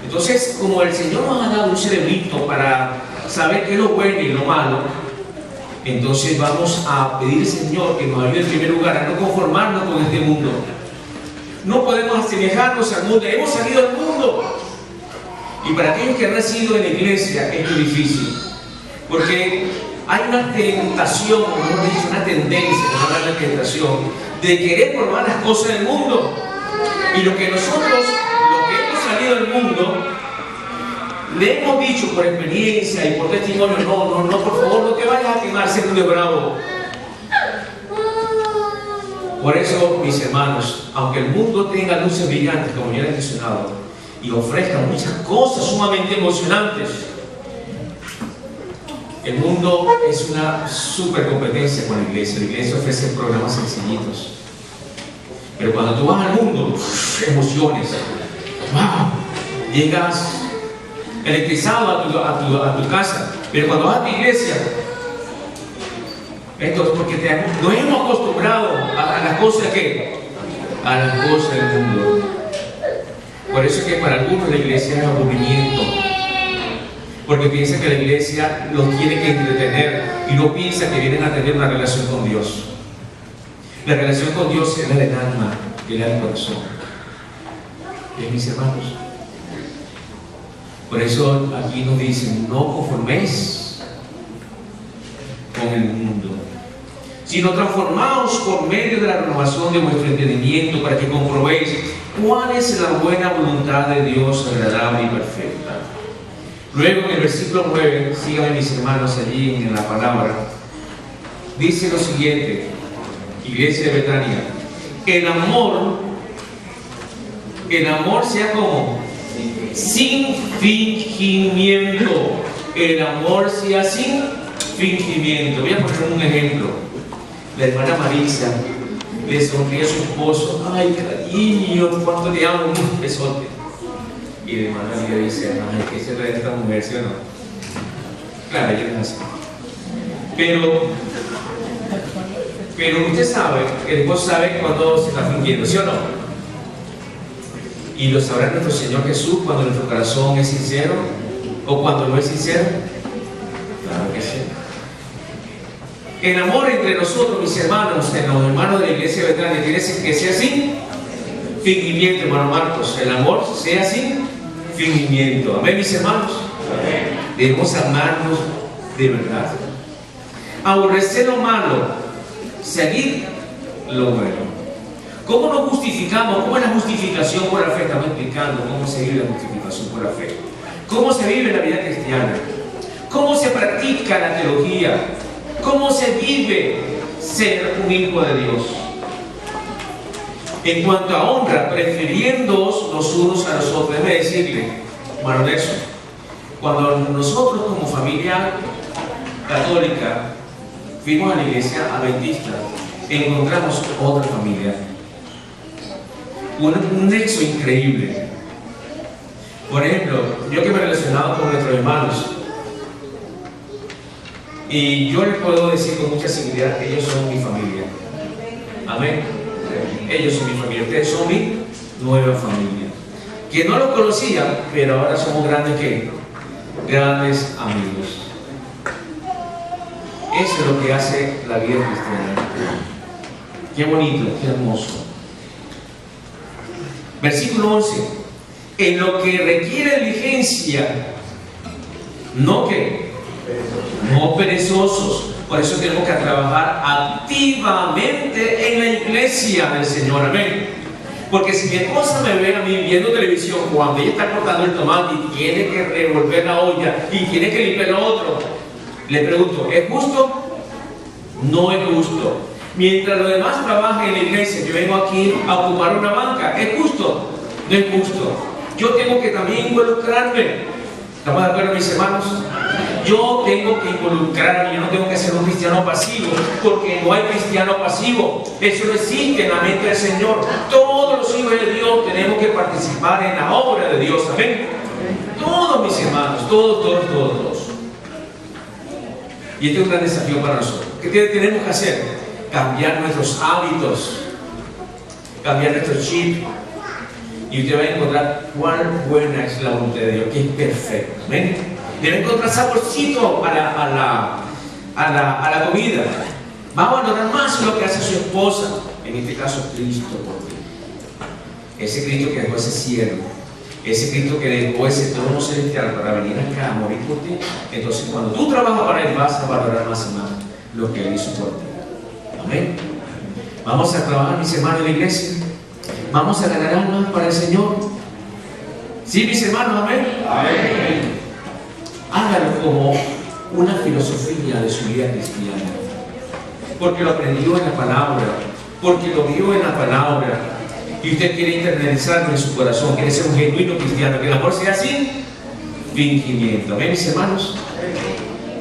Entonces, como el Señor nos ha dado un cerebrito para saber qué es lo bueno y lo malo, entonces vamos a pedir al Señor que nos ayude en primer lugar a no conformarnos con este mundo. No podemos asemejarnos al mundo, hemos salido del mundo. Y para aquellos que han nacido en la iglesia es muy difícil, porque hay una tentación, o mejor dicho, una tendencia, no hablar de tentación, de querer probar las cosas del mundo. Y lo que nosotros, lo que hemos salido del mundo, le hemos dicho por experiencia y por testimonio: no, por favor, no te vayas a quemar siendo de bravo. Por eso, mis hermanos, aunque el mundo tenga luces brillantes, como ya les he mencionado, y ofrezca muchas cosas sumamente emocionantes, el mundo es una super competencia con la iglesia. La iglesia ofrece programas sencillitos, pero cuando tú vas al mundo, emociones, wow, llegas electrizado a tu casa, pero cuando vas a tu iglesia, esto es porque nos hemos acostumbrado a las cosas a las cosas del mundo. Por eso es que para algunos la iglesia es aburrimiento, porque piensan que la iglesia los tiene que entretener y no piensan que vienen a tener una relación con Dios. La relación con Dios es la del alma y la del corazón. ¿Bien, mis hermanos? Por eso aquí nos dicen: no conforméis con el mundo, sino transformaos por medio de la renovación de vuestro entendimiento, para que comprobéis cuál es la buena voluntad de Dios, agradable y perfecta. Luego en el versículo 9, síganme mis hermanos allí en la palabra, dice lo siguiente: iglesia de Betania, el amor sea como sin fingimiento. El amor sea sin fingimiento. Voy a poner un ejemplo. La hermana Marisa le sonríe a su esposo: ay, cariño, cuánto le amo, un besote. Y la hermana le dice: ay, ¿qué se trae esta mujer, sí o no? Claro, ella no es así. Pero usted sabe, el esposo sabe cuando se está fingiendo, ¿sí o no? Y lo sabrá nuestro Señor Jesús cuando nuestro corazón es sincero o cuando no es sincero. Claro que sí. El amor entre nosotros, mis hermanos, los hermanos de la iglesia de Betania, tiene que ser sin fingimiento, hermano Marcos. El amor sea sin fingimiento. Amén, mis hermanos. Amén. Debemos amarnos de verdad. Aborrecer lo malo, seguir lo bueno. ¿Cómo nos justificamos? ¿Cómo es la justificación por la fe? Estamos explicando cómo se vive la justificación por la fe. ¿Cómo se vive la vida cristiana? ¿Cómo se practica la teología? ¿Cómo se vive ser un hijo de Dios? En cuanto a honra, prefiriéndoos los unos a los otros. Déjeme decirle, hermano Nelson, cuando nosotros como familia católica fuimos a la iglesia adventista, encontramos otra familia. Un nexo increíble. Por ejemplo, yo que me he relacionado con nuestros hermanos, y yo les puedo decir con mucha seguridad que ellos son mi familia. Amén. Ellos son mi familia, ustedes son mi nueva familia. Que no los conocía, pero ahora somos grandes grandes amigos. Eso es lo que hace la vida cristiana. Qué bonito, qué hermoso. Versículo 11: en lo que requiere diligencia, no perezosos. Por eso tenemos que trabajar activamente en la iglesia del Señor. Amén. Porque si mi esposa me ve a mí viendo televisión cuando ella está cortando el tomate y tiene que revolver la olla y tiene que limpiar lo otro, le pregunto, ¿es justo? No es justo. Mientras los demás trabajan en la iglesia, yo vengo aquí a ocupar una banca. ¿Es justo? No es justo. Yo tengo que también involucrarme. ¿Estamos de acuerdo, mis hermanos? Yo tengo que involucrarme, yo no tengo que ser un cristiano pasivo, porque no hay cristiano pasivo. Eso no existe en la mente del Señor. Todos los hijos de Dios tenemos que participar en la obra de Dios. Amén. Todos, mis hermanos, todos. Y este es un gran desafío para nosotros. ¿Qué tenemos que hacer? Cambiar nuestros hábitos, cambiar nuestro chip. Y usted va a encontrar cuán buena es la voluntad de Dios, que es perfecta. ¿Ven? Debe encontrar saborcito a la comida. Va a valorar más lo que hace su esposa, en este caso Cristo. Ese Cristo que dejó ese cielo, ese Cristo que dejó ese trono celestial para venir acá a morir por ti. Entonces, cuando tú trabajas para Él, vas a valorar más y más lo que Él hizo por ti. Amén. Vamos a trabajar, mis hermanos de la iglesia. Vamos a ganar almas para el Señor. ¿Sí, mis hermanos? Amén. Amén. Hágalo como una filosofía de su vida cristiana. Porque lo aprendió en la palabra. Porque lo vio en la palabra. Y usted quiere internalizarlo en su corazón. Quiere ser un genuino cristiano. Que el amor sea sin fingimiento. ¿Amén, mis hermanos?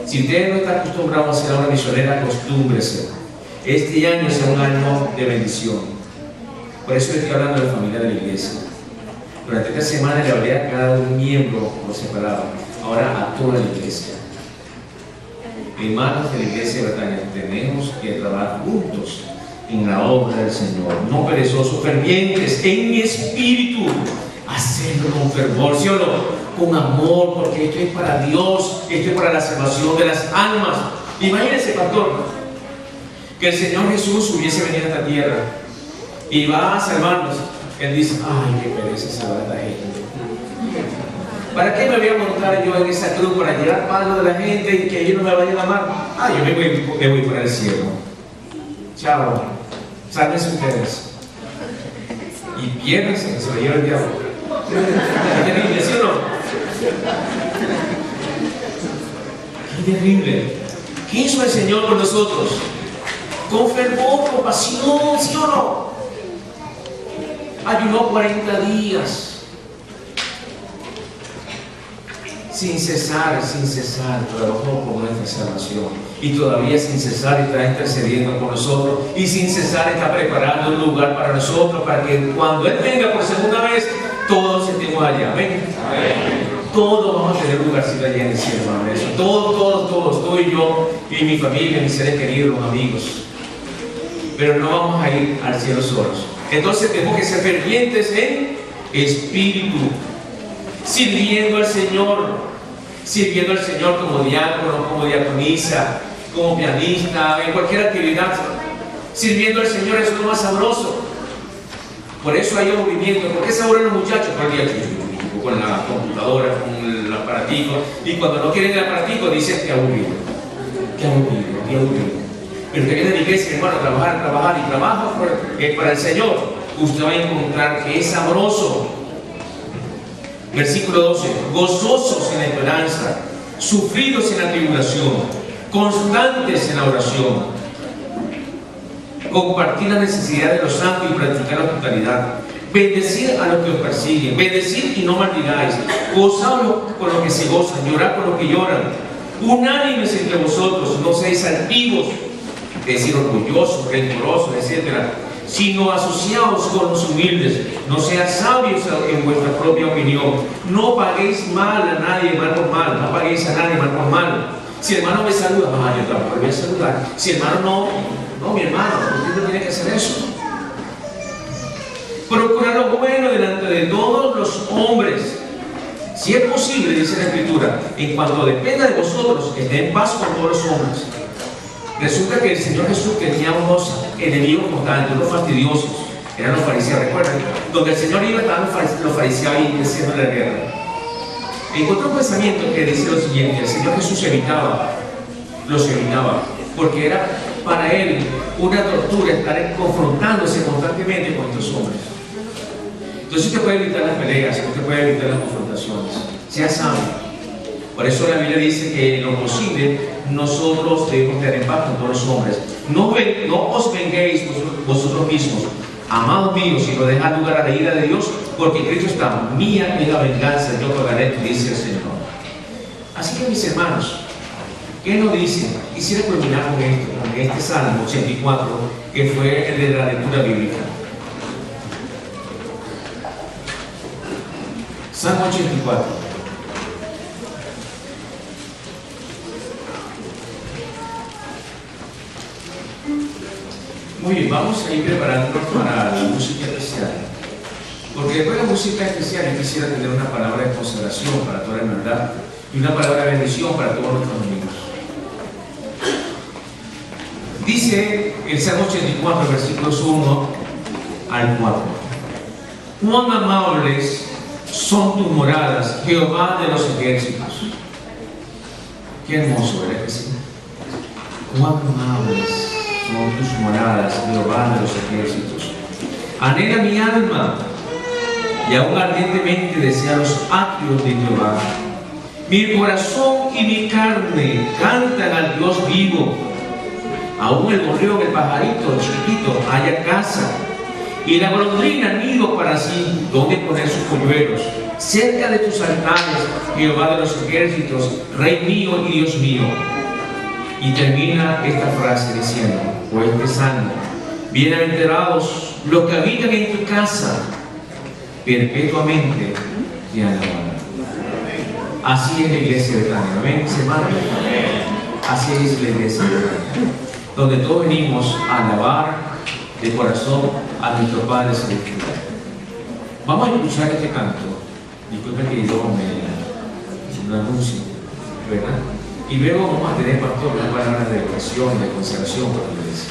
Si usted no está acostumbrado a ser una misionera, acostúmbrese. Este año será un año de bendición. Por eso estoy hablando de la familia de la iglesia. Durante esta semana le hablé a cada un miembro por separado, ahora a toda la iglesia. Hermanos de la iglesia de Betania, tenemos que trabajar juntos en la obra del Señor, no perezosos, fervientes en mi espíritu, hacerlo con fervor, ¿sí o no? Con amor, porque esto es para Dios, esto es para la salvación de las almas. Imagínense, pastor, que el Señor Jesús hubiese venido a esta tierra y va a salvarnos. Él dice, ay, qué pereza salvar a la gente. ¿Para qué me voy a montar yo en esa cruz? ¿Para llevar palos de la gente y que ellos no me vayan a amar? Ah, yo me voy para el cielo. Chao. Sálvense ustedes. Y piérdense, que se lo lleva el diablo. Qué terrible, ¿sí o no? Qué terrible. ¿Qué hizo el Señor con nosotros? Con fervor, con pasión, ¿sí o no? Ayunó 40 días. Sin cesar, trabajó por nuestra salvación. Y todavía sin cesar está intercediendo por nosotros. Y sin cesar está preparando un lugar para nosotros, para que cuando Él venga por segunda vez, todos estemos allá. ¿Ven? Todos vamos a tener un lugarcito allá en el cielo, hermano. Todos, tú y yo, y mi familia, mis seres queridos, los amigos. Pero no vamos a ir al cielo solos. Entonces tenemos que ser fervientes en espíritu, sirviendo al Señor como diácono, como diaconisa, como pianista, en cualquier actividad. Sirviendo al Señor es lo más sabroso. Por eso hay aburrimiento. ¿Por qué se aburren los muchachos? Por el día con la computadora, con el aparatico, y cuando no quieren el aparatico dicen que aburrido. Pero que viene de la iglesia, hermano, trabajar y trabajo para el Señor, usted va a encontrar que es sabroso. Versículo 12, gozosos en la esperanza, sufridos en la tribulación, constantes en la oración, compartir la necesidad de los santos y practicar la hospitalidad, bendecir a los que os persiguen, bendecir y no maldigáis, gozaos con los que se gozan, llorad con los que lloran, unánimes entre vosotros, no seáis altivos, es decir, orgullosos, rencorosos, etc., sino asociados con los humildes. No sean sabios en vuestra propia opinión. No paguéis mal a nadie mal por mal. No paguéis a nadie mal por mal. Si el hermano me saluda, yo tampoco voy a saludar. Si el hermano no, mi hermano, usted no tiene que hacer eso. Procurad lo bueno delante de todos los hombres. Si es posible, dice la Escritura, en cuanto dependa de vosotros, esté en paz con todos los hombres. Resulta que el Señor Jesús tenía unos enemigos constantes, unos fastidiosos, eran los fariseos, recuerden, donde el Señor iba estaban los fariseos ahí haciendo la guerra. Encontró un pensamiento que decía lo siguiente: el Señor Jesús los evitaba, porque era para él una tortura estar confrontándose constantemente con estos hombres. Entonces usted puede evitar las peleas, usted puede evitar las confrontaciones. Sea sabio. Por eso la Biblia dice que en lo posible nosotros debemos tener en paz con todos los hombres. No os venguéis vosotros mismos, amados míos, sino dejad lugar a la ira de Dios, porque Cristo está, mía es la venganza, yo pagaré, dice el Señor. Así que mis hermanos, ¿qué nos dice? Quisiera culminar con esto, con este Salmo 84, que fue el de la lectura bíblica. Salmo 84. Muy bien, vamos a ir preparándonos para la música especial. Porque después de la música especial yo quisiera tener una palabra de consagración para toda la hermandad y una palabra de bendición para todos nuestros amigos. Dice el Salmo 84, versículos 1 al 4. Cuán amables son tus moradas, Jehová de los ejércitos. Qué hermoso, ¿verdad que sí? Cuán amables son tus moradas, Jehová de los ejércitos. Anhela mi alma y aún ardientemente desea los atrios de Jehová. Mi corazón y mi carne cantan al Dios vivo. Aún el gorrión, el pajarito chiquitito, haya casa, y la golondrina nido para sí, donde poner sus polluelos. Cerca de tus altares, Jehová de los ejércitos, Rey mío y Dios mío. Y termina esta frase diciendo, o este salmo: bienaventurados los que habitan en tu casa, perpetuamente te alabarán. Así es la iglesia de Betania. ¿Amén, mis hermanos? Así es la iglesia de Betania, donde todos venimos a alabar de corazón a nuestro Padre Celestial. Vamos a escuchar este canto. Disculpen que yo me anuncio, ¿verdad? Y luego vamos a tener, pastor, una palabra de oración, de consagración para la iglesia.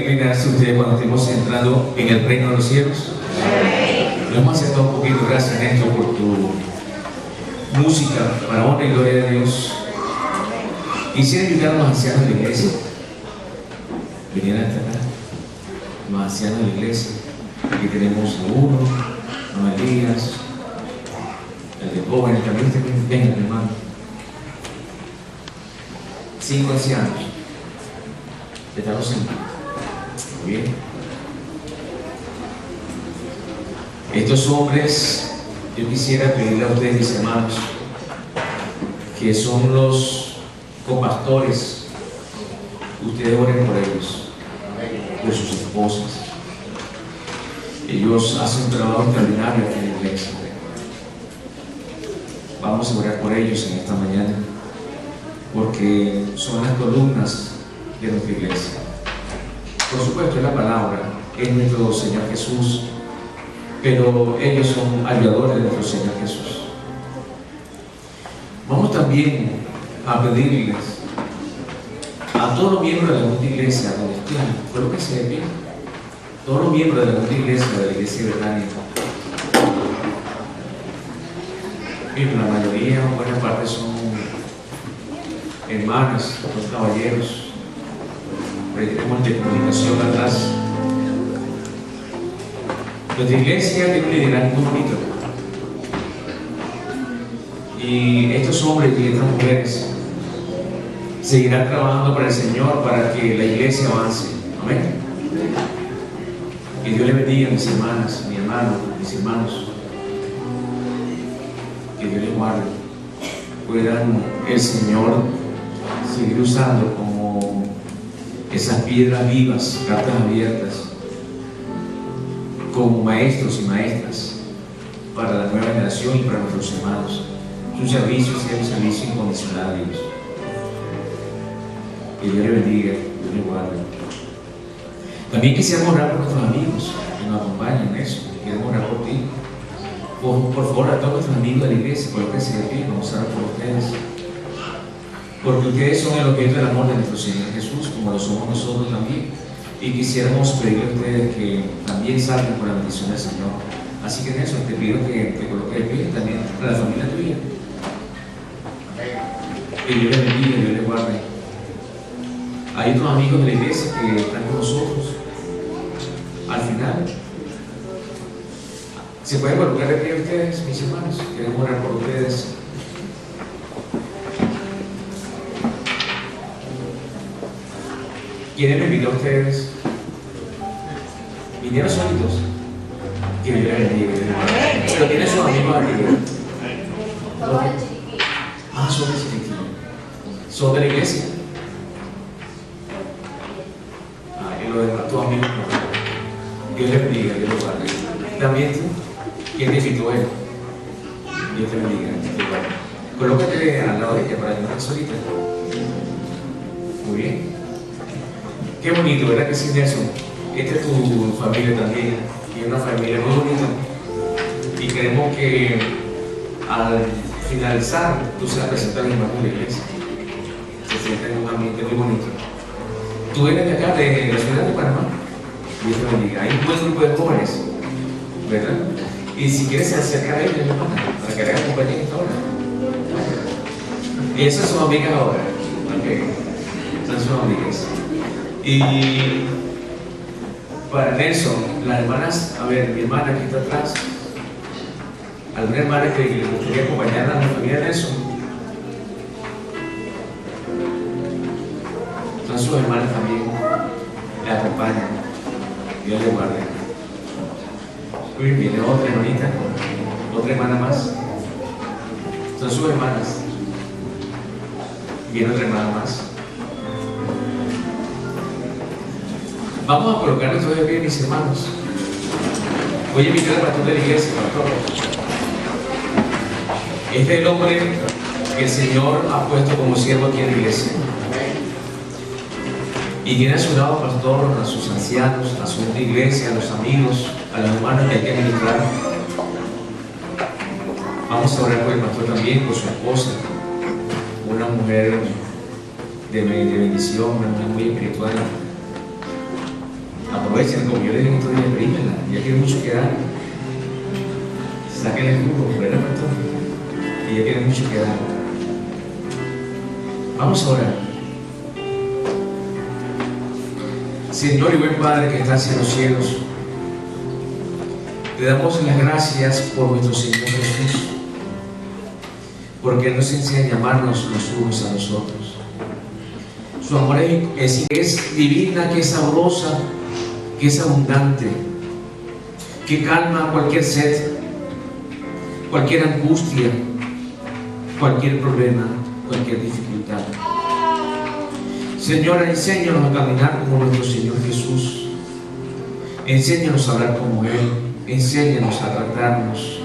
inclinarse ustedes cuando estemos entrando en el reino de los cielos? Lo hemos acercado un poquito, gracias Néstor por tu música para honra y gloria de Dios. Quisiera invitar a los ancianos de la iglesia. Vinieran hasta acá, los ancianos de la iglesia. Aquí tenemos a uno, a Elías, el de jóvenes también. Vengan, hermano. 5 ancianos. Estamos sentados. Muy bien. Estos hombres, yo quisiera pedirle a ustedes, mis hermanos, que son los copastores, ustedes oren por ellos, por sus esposas. Ellos hacen un trabajo extraordinario aquí en la iglesia. Vamos a orar por ellos en esta mañana, porque son las columnas de nuestra iglesia. Por supuesto, es la palabra, es nuestro Señor Jesús, pero ellos son ayudadores de nuestro Señor Jesús. Vamos también a pedirles a todos los miembros de la Junta Iglesia, donde estén, fue lo que se ve, todos los miembros de la Junta Iglesia, de la Iglesia de Betania, bien, la mayoría, buena parte son hermanas, son caballeros, pero tenemos de comunicación atrás. Nuestra iglesia tiene un liderazgo muy bonito. Y estos hombres y estas mujeres seguirán trabajando para el Señor para que la iglesia avance. Amén. Que Dios les bendiga, mis hermanas, mi hermano, mis hermanos. Que Dios les guarde. Puedan el Señor seguir usando como esas piedras vivas, cartas abiertas, como maestros y maestras para la nueva generación y para nuestros hermanos. Su servicio sea un servicio incondicional a Dios. Que Dios le bendiga, Dios le guarde. También quisiéramos orar por nuestros amigos que nos acompañan en eso. Queremos orar por ti. Por favor, a todos nuestros amigos de la iglesia, por lo que se pide, vamos a orar por ustedes. Porque ustedes son el objeto del amor de nuestro Señor Jesús, como lo somos nosotros también. Y quisiéramos pedirle a ustedes que también salgan por la bendición del Señor. Así que en eso te pido que te coloques de pie también para la familia tuya. Que Dios les bendiga, Dios les guarde. Hay otros amigos de la iglesia que están con nosotros. Al final, ¿se pueden colocar de pie ustedes, mis hermanos? Queremos orar por ustedes. ¿Quiénes me invitó a ustedes? ¿Vinieron solitos? Que Dios les bendiga. Pero tienen sus amigos aquí. Ah, son de chiquitos. Son de la iglesia. Ah, y lo demás, tus amigos no. Dios les bendiga, Dios los guarde. También tú, ¿quién te invitó a él? Dios te bendiga, Dios te guarde. Colócate al lado de ella para que no estés solita. Muy bien. Qué bonito, ¿verdad que sí, Nelson? Esta es tu familia también, y es una familia muy bonita. Y queremos que al finalizar tú seas presentado en el hermano de la iglesia. Se sienta en un ambiente muy bonito. Tú eres de acá, de la ciudad de Panamá. Dios te bendiga. Hay un buen grupo de jóvenes, ¿verdad? Y si quieres se acerca a ellos, hermano, para que le hagan compañía en esta hora. Y esas son amigas ahora. Okay. Esas son amigas. Y para Nelson, las hermanas, a ver, mi hermana que está atrás, alguna hermana que le gustaría acompañar a la familia de Nelson, son sus hermanas también, le acompañan, Dios le guarde. Uy, viene otra hermanita, otra hermana más, son sus hermanas, viene otra hermana más. Vamos a colocarnos todos de pie, mis hermanos. Voy a invitar al pastor de la iglesia, pastor. Este es el hombre que el Señor ha puesto como siervo aquí en la iglesia. Y tiene a su lado, pastor, a sus ancianos, a su iglesia, a los amigos, a los hermanos que hay que administrar. Vamos a orar por el pastor también, por su esposa, una mujer de bendición, una mujer muy espiritual. Aprovechen, como yo les digo estos días, rímenla, ya quiere mucho quedar. Saquen el jugo, ¿verdad, pastor? Y ya quiere mucho quedar. Vamos a orar. Señor y buen Padre que estás en los cielos, te damos las gracias por nuestro Señor Jesús, porque Él nos enseña a amarnos los unos a los otros. Su amor es divina, que es sabrosa, que es abundante, que calma cualquier sed, cualquier angustia, cualquier problema, cualquier dificultad. Señora, enséñanos a caminar como nuestro Señor Jesús. Enséñanos a hablar como Él. Enséñanos a tratarnos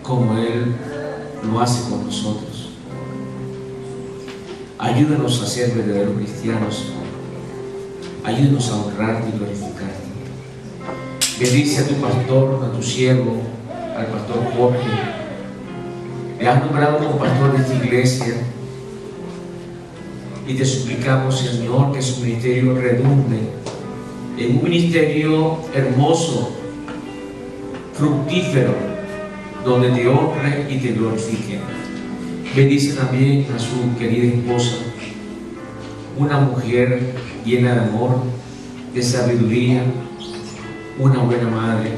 como Él lo hace con nosotros. Ayúdanos a ser verdaderos cristianos. Ayúdanos a honrarte y glorificarte. Bendice a tu pastor, a tu siervo, al pastor Jorge. Le has nombrado como pastor de esta iglesia. Y te suplicamos, Señor, que su ministerio redunde en un ministerio hermoso, fructífero, donde te honre y te glorifique. Bendice también a su querida esposa, una mujer llena de amor, de sabiduría, una buena madre,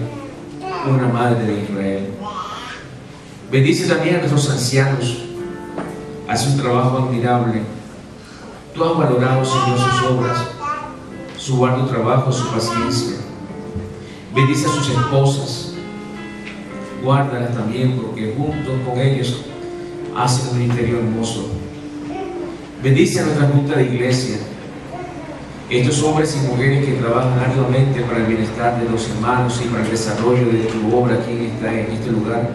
una madre de Israel. Bendice también a nuestros ancianos. Hace un trabajo admirable. Tú has valorado, Señor, sus obras, su arduo trabajo, su paciencia. Bendice a sus esposas. Guárdalas también, porque juntos con ellos hacen un ministerio hermoso. Bendice a nuestra junta de iglesia, estos hombres y mujeres que trabajan arduamente para el bienestar de los hermanos y para el desarrollo de tu obra aquí en este lugar.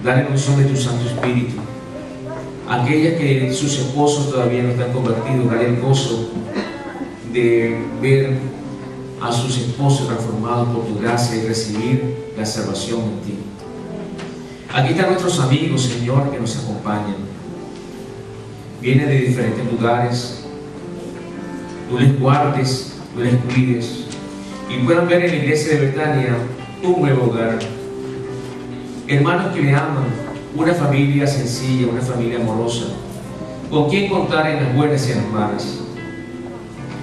Dale unción de tu Santo Espíritu. Aquellas que sus esposos todavía no están convertidos, dale el gozo de ver a sus esposos transformados por tu gracia y recibir la salvación en ti. Aquí están nuestros amigos, Señor, que nos acompañan. Vienen de diferentes lugares. Tú les guardes, tú les cuides y puedan ver en la iglesia de Betania un nuevo hogar. Hermanos que le aman, una familia sencilla, una familia amorosa, con quien contar en las buenas y en las malas.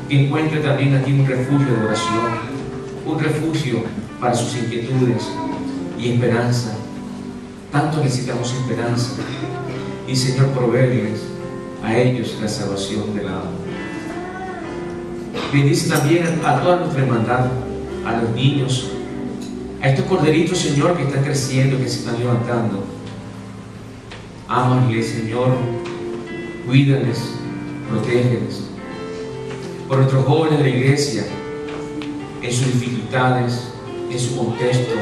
Que encuentre también aquí un refugio de oración, un refugio para sus inquietudes y esperanza. Tanto necesitamos esperanza. Y Señor, provéeles a ellos la salvación del alma. Bendice también a toda nuestra hermandad, a los niños, a estos corderitos, Señor, que están creciendo, que se están levantando. Ámales, Señor, cuídales, protégeles. Por nuestros jóvenes de la iglesia, en sus dificultades, en su contexto,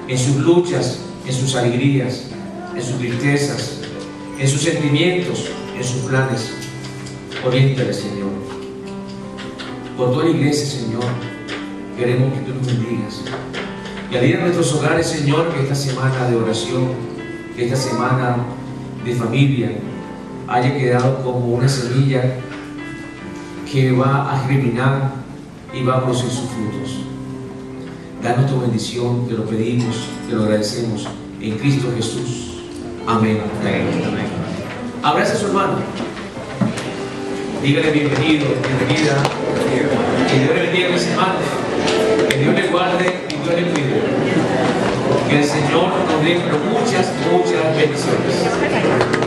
en sus luchas, en sus alegrías, en sus tristezas, en sus sentimientos, en sus planes. Oriéntales, Señor. Por toda la iglesia, Señor, queremos que tú nos bendigas. Y al ir a nuestros hogares, Señor, que esta semana de oración, que esta semana de familia haya quedado como una semilla que va a germinar y va a producir sus frutos. Danos tu bendición, te lo pedimos, te lo agradecemos en Cristo Jesús. Amén. Amén. Amén. Abraza a su hermano. Dígale bienvenido, bienvenida. Que Dios le bendiga a mis hermanos. Que Dios le guarde y Dios le cuide. Que el Señor nos dé muchas bendiciones.